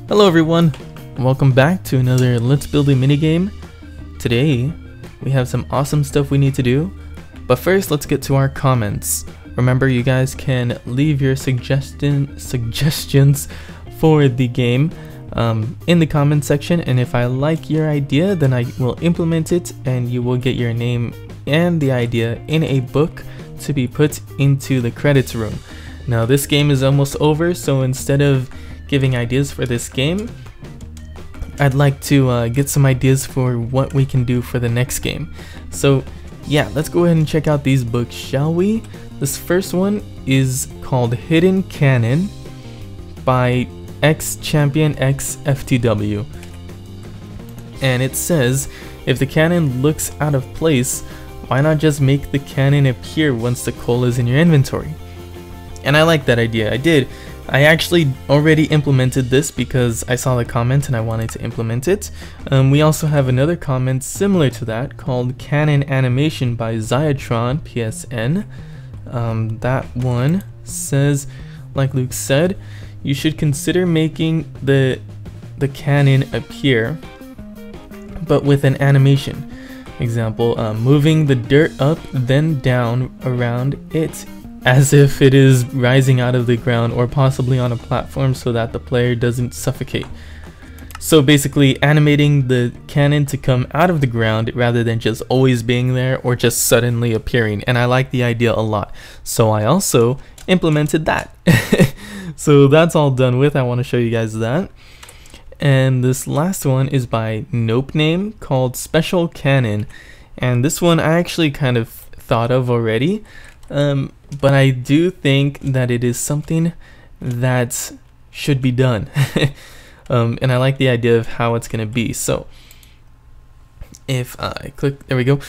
Hello everyone, and welcome back to another Let's Build a Minigame. Today, we have some awesome stuff we need to do, but first let's get to our comments. Remember, you guys can leave your suggestions for the game in the comment section, and if I like your idea, then I will implement it and you will get your name and the idea in a book to be put into the credits room. Now this game is almost over, so instead of giving ideas for this game, I'd like to get some ideas for what we can do for the next game. So yeah, let's go ahead and check out these books, shall we? This first one is called Hidden Cannon by X Champion X FTW, and it says, if the cannon looks out of place, why not just make the cannon appear once the coal is in your inventory? And I like that idea. I actually already implemented this because I saw the comment and I wanted to implement it. We also have another comment similar to that called Cannon Animation by Zyatron PSN. That one says, like Luke said, you should consider making the cannon appear, but with an animation. Example, moving the dirt up then down around it as if it is rising out of the ground or possibly on a platform so that the player doesn't suffocate. So basically animating the cannon to come out of the ground rather than just always being there or just suddenly appearing, and I like the idea a lot, so I also implemented that. So that's all done with. I want to show you guys that. And this last one is by Nope Name called Special Cannon, and this one I actually kind of thought of already. But I do think that it is something that should be done. And I like the idea of how it's going to be. So if I click, there we go.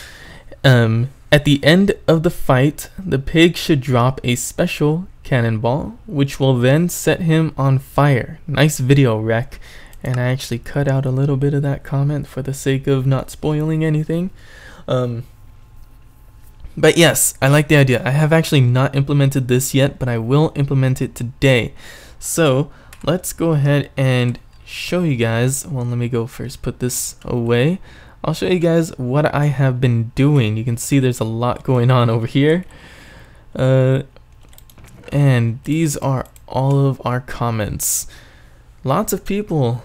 At the end of the fight, the pig should drop a special cannonball, which will then set him on fire. Nice video, Rec. And I actually cut out a little bit of that comment for the sake of not spoiling anything. But yes, I like the idea. I have actually not implemented this yet, but I will implement it today. So let's go ahead and show you guys. Well, let me go first put this away. I'll show you guys what I have been doing. You can see there's a lot going on over here. And these are all of our comments. Lots of people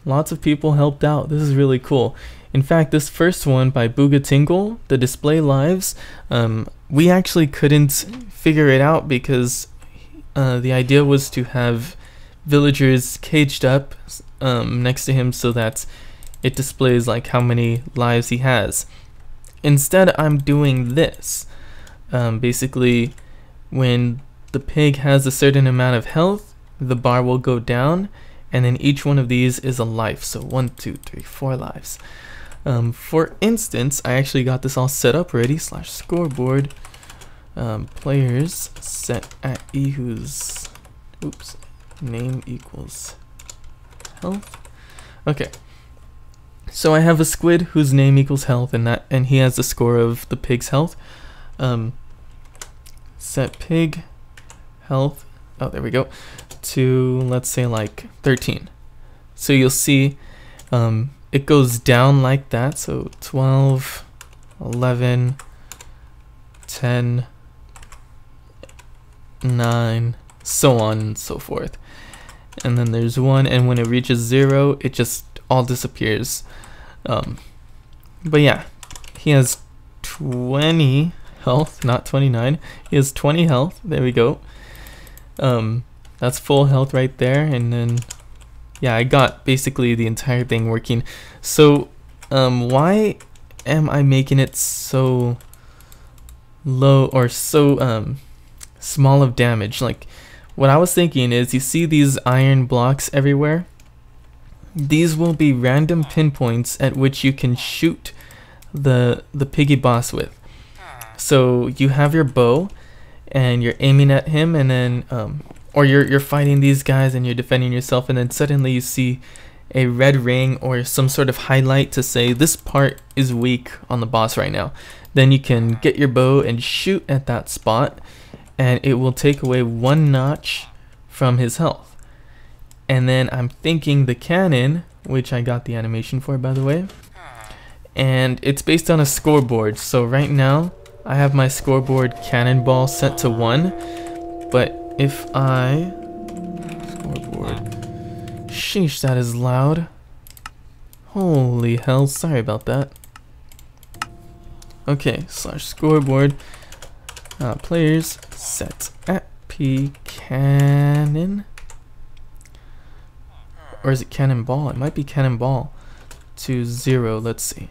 helped out. This is really cool. In fact, this first one by Booga Tingle, the display lives, we actually couldn't figure it out because the idea was to have villagers caged up next to him so that it displays like how many lives he has. Instead, I'm doing this. Basically, when the pig has a certain amount of health, the bar will go down, and then each one of these is a life. So 1, 2, 3, 4 lives. For instance, I actually got this all set up already. /scoreboard players set at e whose name equals health. Okay, so I have a squid whose name equals health, and he has the score of the pig's health. Set pig health, oh there we go, to let's say like 13. So you'll see it goes down like that, so 12, 11, 10, 9, so on and so forth. And then there's 1, and when it reaches 0, it just all disappears. But yeah, he has 20 health, not 29. He has 20 health, there we go. That's full health right there, and then yeah, I got basically the entire thing working. So why am I making it so low or so small of damage? Like, what I was thinking is, you see these iron blocks everywhere? These will be random pinpoints at which you can shoot the piggy boss with. So you have your bow and you're aiming at him, and then or you're fighting these guys and you're defending yourself, and then suddenly you see a red ring or some sort of highlight to say this part is weak on the boss right now. Then you can get your bow and shoot at that spot, and it will take away 1 notch from his health. And then I'm thinking the cannon, which I got the animation for, by the way, and it's based on a scoreboard. So right now I have my scoreboard cannonball set to 1, but if I scoreboard, sheesh, that is loud. Holy hell, sorry about that. Okay, slash scoreboard, players set at P cannon, or is it cannonball? It might be cannonball to 0. Let's see.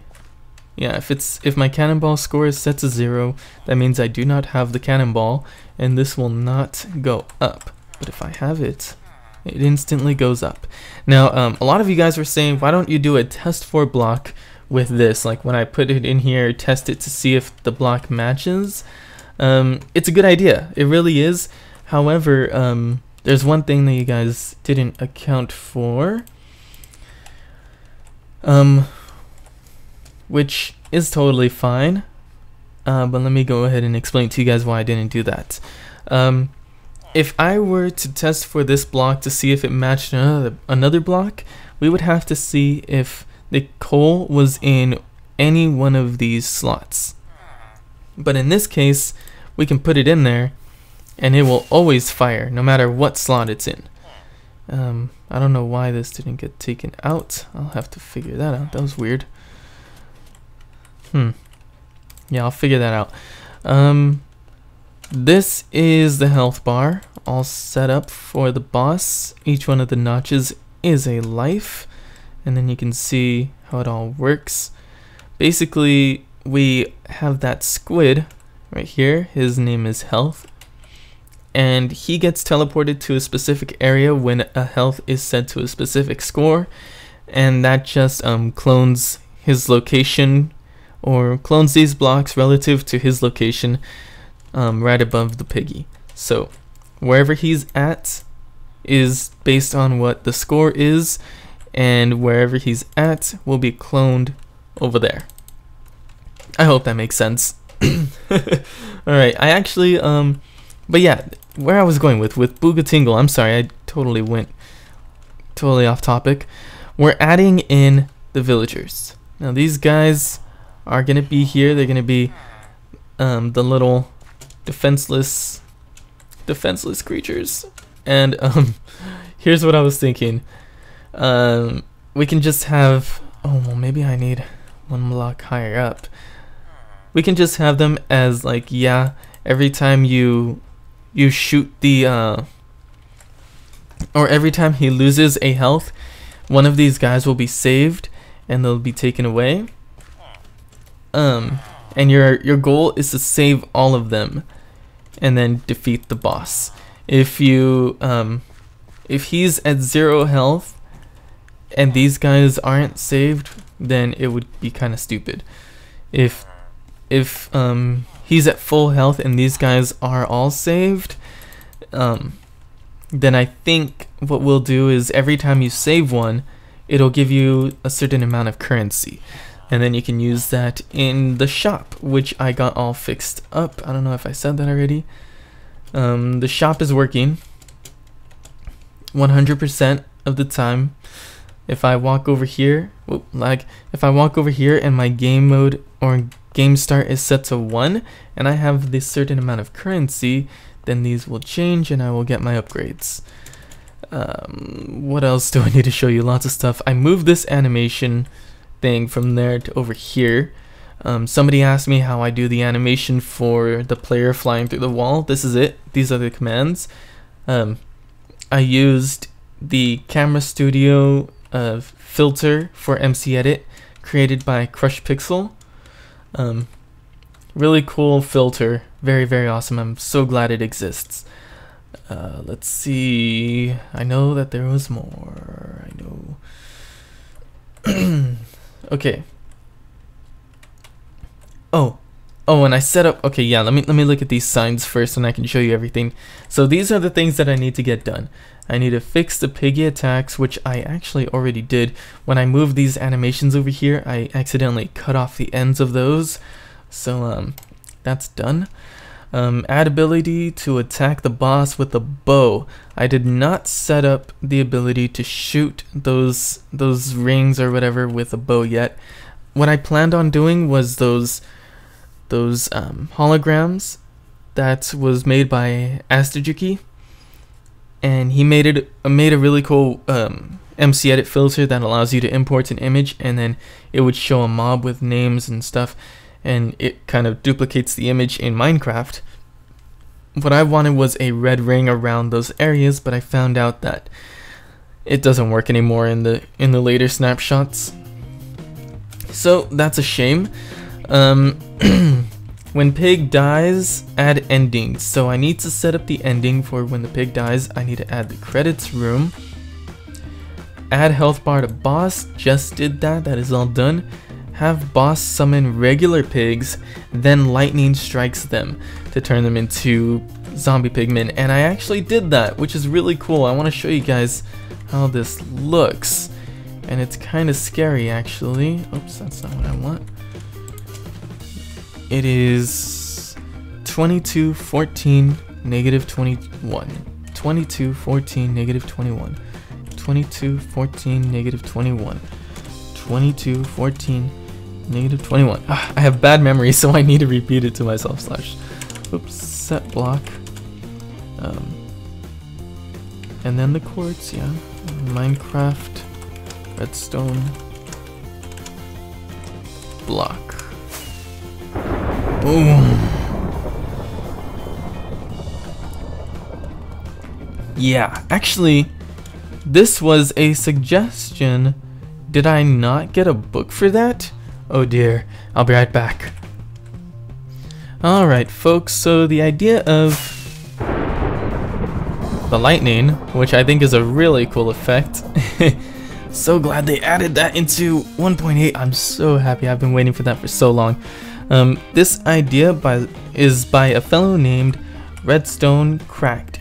Yeah, if my cannonball score is set to 0, that means I do not have the cannonball, and this will not go up. But if I have it, it instantly goes up. Now, a lot of you guys were saying, why don't you do a test for block with this? Like when I put it in here, test it to see if the block matches. It's a good idea. It really is. However, there's one thing that you guys didn't account for, which is totally fine. But let me go ahead and explain to you guys why I didn't do that. If I were to test for this block to see if it matched another block, we would have to see if the coal was in any one of these slots. But in this case, we can put it in there and it will always fire no matter what slot it's in. I don't know why this didn't get taken out. I'll have to figure that out. That was weird. Yeah, I'll figure that out. This is the health bar all set up for the boss. Each one of the notches is a life, and then you can see how it all works. Basically, we have that squid right here. His name is Health, and he gets teleported to a specific area when a health is set to a specific score, and that just clones his location, or clones these blocks relative to his location right above the piggy. So wherever he's at is based on what the score is, and wherever he's at will be cloned over there. I hope that makes sense. Alright, I actually but yeah, where I was going with Booga Tingle, I'm sorry, I totally went off topic. We're adding in the villagers. Now these guys are gonna be here. They're gonna be the little defenseless creatures. And here's what I was thinking. We can just have, oh well, maybe I need one block higher up. We can just have them as like, yeah, every time you shoot the or every time he loses a health, one of these guys will be saved and they'll be taken away. And your goal is to save all of them and then defeat the boss. If you if he's at 0 health and these guys aren't saved, then it would be kind of stupid. If he's at full health and these guys are all saved, then I think what we'll do is every time you save one, it'll give you a certain amount of currency, and then you can use that in the shop, which I got all fixed up. I don't know if I said that already. The shop is working 100% of the time. If I walk over here, if I walk over here and my game mode or game start is set to 1 and I have this certain amount of currency, then these will change and I will get my upgrades. What else do I need to show you? Lots of stuff. I moved this animation thing from there to over here. Somebody asked me how I do the animation for the player flying through the wall. This is it. These are the commands. I used the Camera Studio filter for MC Edit created by Crush Pixel. Really cool filter, very, very awesome. I'm so glad it exists. Let's see. I know that there was more. I know. Okay. Oh, and I set up. Okay, yeah. Let me look at these signs first, and I can show you everything. So these are the things that I need to get done. I need to fix the piggy attacks, which I actually already did. When I moved these animations over here, I accidentally cut off the ends of those. So that's done. Add ability to attack the boss with a bow. I did not set up the ability to shoot those rings or whatever with a bow yet. What I planned on doing was those holograms that was made by Astajuki, and he made a really cool MC edit filter that allows you to import an image, and then it would show a mob with names and stuff, and it kind of duplicates the image in Minecraft. What I wanted was a red ring around those areas, but I found out that it doesn't work anymore in the later snapshots. So that's a shame. When pig dies, add endings. So I need to set up the ending for when the pig dies. I need to add the credits room. Add health bar to boss. Just did that. That is all done. Have boss summon regular pigs, then lightning strikes them to turn them into zombie pigmen. And I actually did that, which is really cool. I want to show you guys how this looks. And it's kind of scary, actually. Oops, that's not what I want. It is 2214 negative 21. 2214 negative 21. 2214 negative 21. 2214 negative 21. I have bad memory, so I need to repeat it to myself. Oops, set block. And then the quartz, yeah. Minecraft, redstone, block. Boom. Yeah, actually, this was a suggestion. Did I not get a book for that? Oh dear, I'll be right back. Alright folks, so the idea of the lightning, which I think is a really cool effect. So glad they added that into 1.8. I'm so happy. I've been waiting for that for so long. This idea is by a fellow named Redstone Cracked,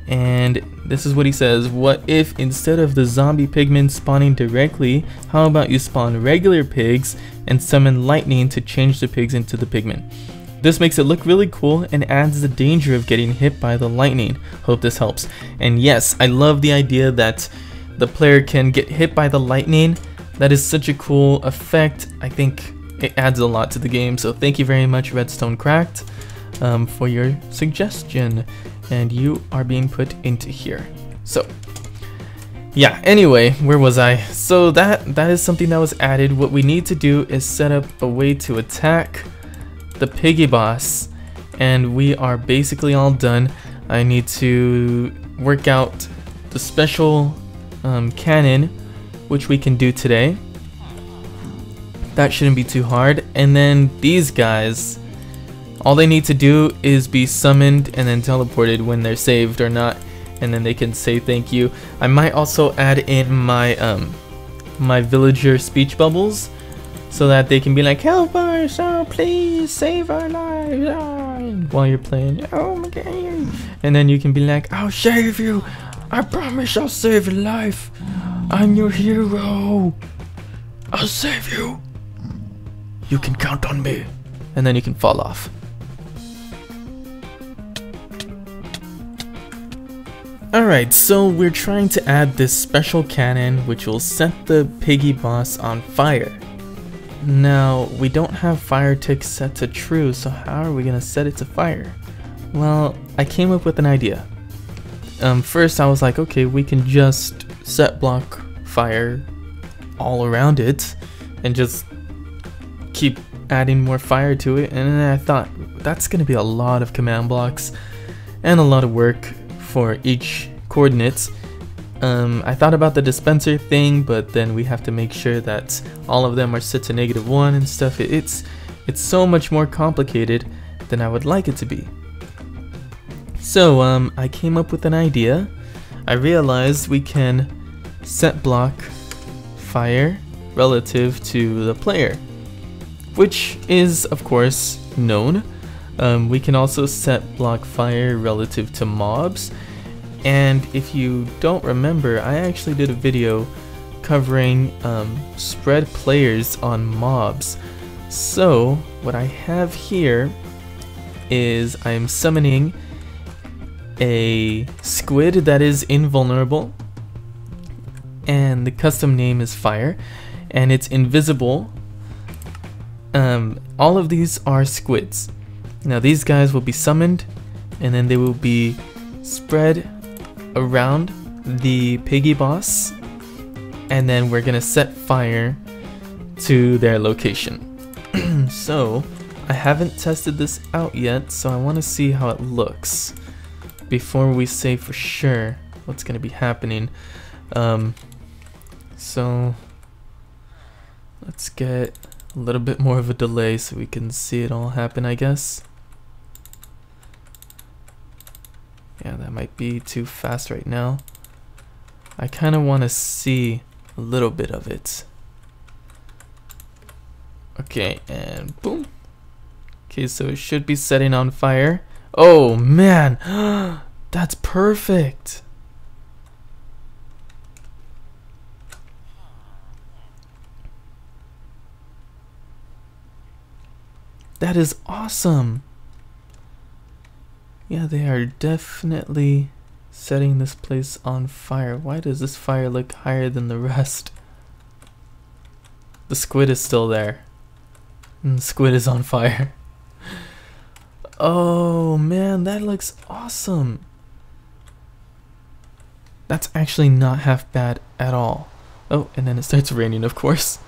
and this is what he says. What if instead of the zombie pigmen spawning directly, how about you spawn regular pigs and summon lightning to change the pigs into the pigmen? This makes it look really cool and adds the danger of getting hit by the lightning. Hope this helps. And yes, I love the idea that the player can get hit by the lightning. That is such a cool effect. I think it adds a lot to the game. So thank you very much, Redstone Cracked, for your suggestion. And you are being put into here. So yeah, anyway, where was I? So that is something that was added. What we need to do is set up a way to attack the piggy boss, and we are basically all done. I need to work out the special cannon, which we can do today. That shouldn't be too hard. And then these guys, all they need to do is be summoned and then teleported when they're saved or not, and then they can say thank you. I might also add in my my villager speech bubbles, so that they can be like, help us, oh please save our lives, oh, while you're playing. Oh my god. And then you can be like, I'll save you, I promise I'll save your life, I'm your hero, I'll save you, you can count on me. And then you can fall off. Alright, so we're trying to add this special cannon which will set the piggy boss on fire. Now, we don't have fire tick set to true, so how are we gonna set it to fire? Well, I came up with an idea. First I was like, okay, we can just set block fire all around it and just keep adding more fire to it. And then I thought, that's gonna be a lot of command blocks and a lot of work for each coordinates. I thought about the dispenser thing, but then we have to make sure that all of them are set to -1 and stuff. It's so much more complicated than I would like it to be. So I came up with an idea. I realized we can set block fire relative to the player, which is of course known. We can also set block fire relative to mobs. And if you don't remember, I actually did a video covering spread players on mobs. So what I have here is I'm summoning a squid that is invulnerable, and the custom name is Fire, and it's invisible. All of these are squids. Now these guys will be summoned, and then they will be spread around the piggy boss, and then we're gonna set fire to their location. So I haven't tested this out yet, so I want to see how it looks before we say for sure what's gonna be happening. So let's get a little bit more of a delay so we can see it all happen, I guess. Yeah, that might be too fast right now. I kind of want to see a little bit of it. Okay, and boom. Okay, so it should be setting on fire. Oh man, that's perfect. That is awesome. Yeah, they are definitely setting this place on fire. Why does this fire look higher than the rest? The squid is still there. And the squid is on fire. Oh man, that looks awesome. That's actually not half bad at all. Oh, and then it starts raining, of course.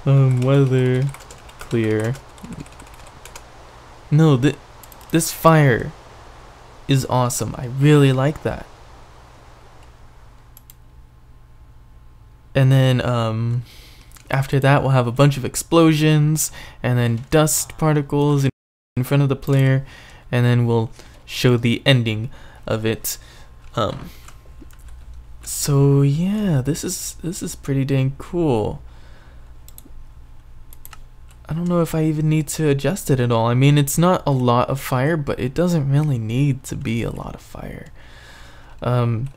Weather clear. No, this fire is awesome. I really like that. And then after that we'll have a bunch of explosions and then dust particles in front of the player, and then we'll show the ending of it. So yeah, this is pretty dang cool. I don't know if I even need to adjust it at all. I mean, it's not a lot of fire, but it doesn't really need to be a lot of fire. And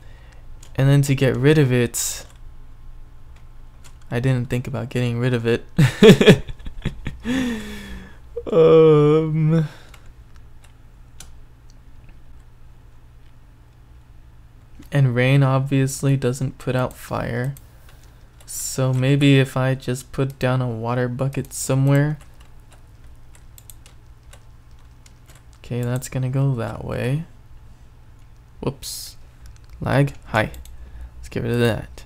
then to get rid of it, I didn't think about getting rid of it. And rain obviously doesn't put out fire. So maybe if I just put down a water bucket somewhere. Okay, that's gonna go that way. Whoops. Lag? Hi. Let's get rid of that.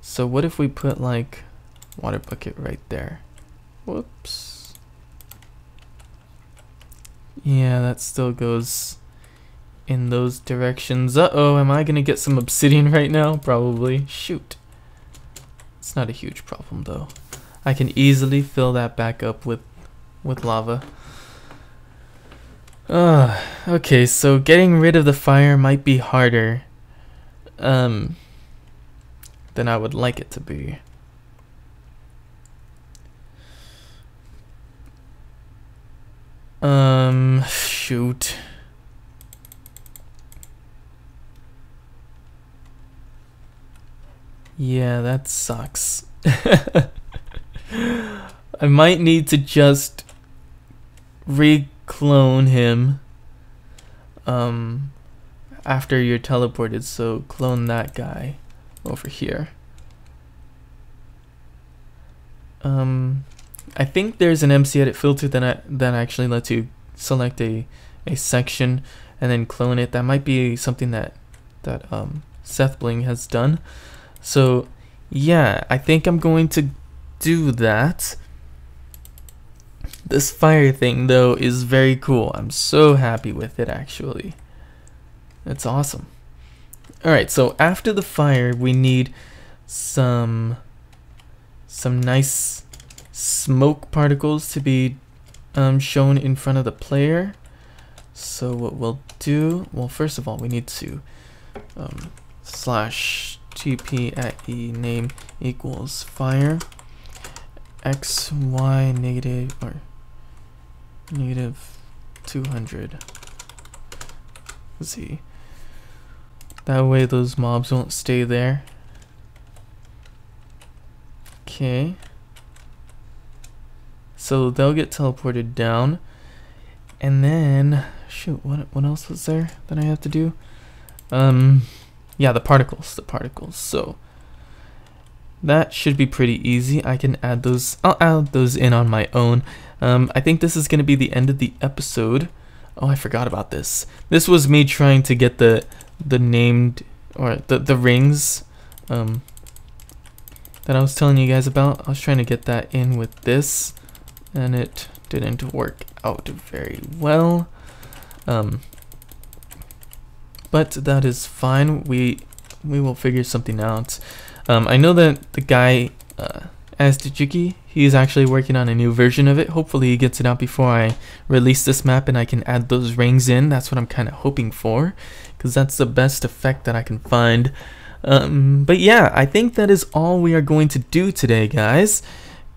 So what if we put like water bucket right there? Whoops. Yeah, that still goes in those directions. Uh-oh, am I gonna get some obsidian right now? Probably. Shoot. It's not a huge problem though. I can easily fill that back up with lava. Okay, so getting rid of the fire might be harder than I would like it to be. Shoot. Yeah, that sucks. I might need to just re-clone him after you're teleported, so clone that guy over here. I think there's an MC edit filter that actually lets you select a section and then clone it. That might be something that Seth Bling has done. So yeah, I think I'm going to do that. This fire thing though is very cool. I'm so happy with it actually. It's awesome. Alright, so after the fire we need some nice smoke particles to be shown in front of the player. So what we'll do, well first of all we need to slash tp at e name equals fire xy negative or negative 200. Let's see. That way those mobs won't stay there. Okay. So they'll get teleported down. And then, shoot, what else was there that I have to do? Yeah, the particles. So that should be pretty easy. I can add those. I'll add those in on my own. I think this is going to be the end of the episode. Oh, I forgot about this. This was me trying to get the named, or the rings that I was telling you guys about. I was trying to get that in with this, and it didn't work out very well. But that is fine. We will figure something out. I know that the guy Aztejiki, he's actually working on a new version of it. Hopefully he gets it out before I release this map and I can add those rings in. That's what I'm kind of hoping for, because that's the best effect that I can find. But yeah, I think that is all we are going to do today, guys.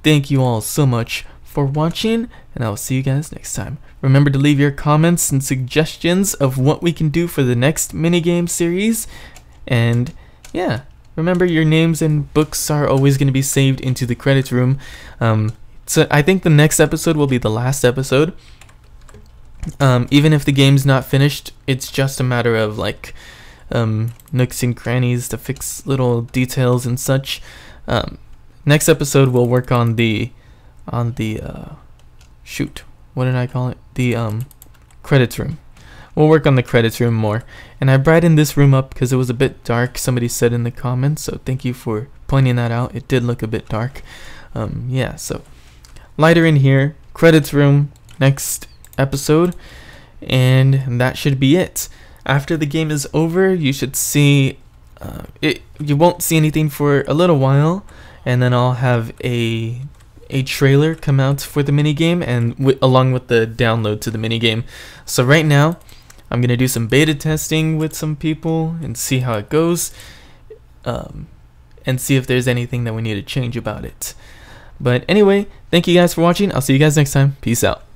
Thank you all so much for watching, and I will see you guys next time. Remember to leave your comments and suggestions of what we can do for the next minigame series. And yeah, remember, your names and books are always going to be saved into the credits room. So I think the next episode will be the last episode. Even if the game's not finished, it's just a matter of like nooks and crannies to fix little details and such. Next episode we'll work on the shoot, what did I call it? The credits room. We'll work on the credits room more. And I brightened this room up because it was a bit dark, somebody said in the comments, so thank you for pointing that out. It did look a bit dark. Yeah, so lighter in here, credits room, next episode, and that should be it. After the game is over, you should see you won't see anything for a little while, and then I'll have a trailer come out for the minigame, and along with the download to the minigame. So right now I'm gonna do some beta testing with some people and see how it goes, and see if there's anything that we need to change about it. But anyway, thank you guys for watching. I'll see you guys next time. Peace out.